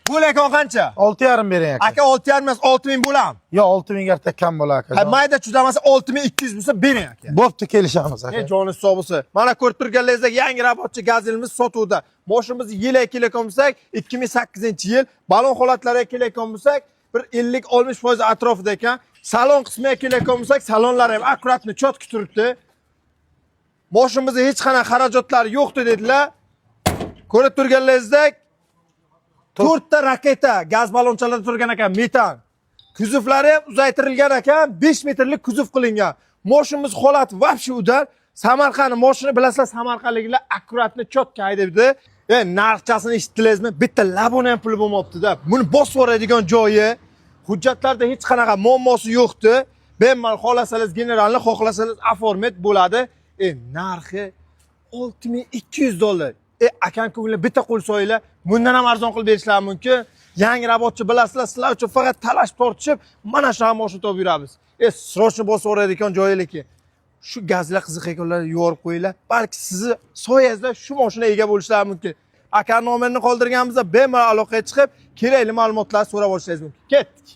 Bu lekon qancha? 6,5 bering aka. Aka 6,5 emas, 6,000 bo'lam. Yo 6,000 garda kam bo'lar aka. Ha, mayda chudamasa 6,200 bo'lsa bering aka. Bo'pti, kelishamiz aka. Joni sog' bo'lsa. Mana ko'rib turganlaringizdek yangi robotchi gazelimiz sotuvda. Moshimiz yil kelayotgan bo'lsak, 2008-yil, balon holatlariga kelayotgan bo'lsak, bir 50-60% atrofida ekan. Salon qismiga kelayotgan bo'lsak, salonlari ham akkuratni chotki turibdi. Moshimizda hech qanaqa xarajatlari yo'qdi dedilar. Ko'rib turganlaringizdek 4 ta raketa gaz balonchalarda turgan ekan, metan. Kuzovlari ham uzaytirilgan ekan, 5 metrlik kuzov qilingan. Moshimiz holati vobshe udar. Samarqandning moshini bilasizlar, Samarqandliklar akkuratni chotki haydaydi. Narxchasini eshitdingizmi? Bitta labon ham puli bo'lmabdi-da. Buni bosib yuboradigan joyi, hujjatlarda hech qanaqa muammosi yo'qdi. Bemalol xohlasangiz generalni, xohlasangiz oformat bo'ladi. Narxi $6,200. Akan ko'ngli bitta qo'l so'ylar, bundan ham arzon qilib berishlari mumkin. Yangi robotchi bilasizlar, sizlar uchun faqat talash tortishib, mana shu mashina topib yuramiz. Srochni bosib yuboradigan joyiliki. Shu gazlar qiziq ekanlarni yuborib qo'yinglar. Balki sizni soyangizda shu mashina ega bo'lishlari mumkin. Aka nomerini qoldirganimizda bemalol aloqaga chiqib, kerakli ma'lumotlarni so'rab olishingiz mumkin. Ketdik.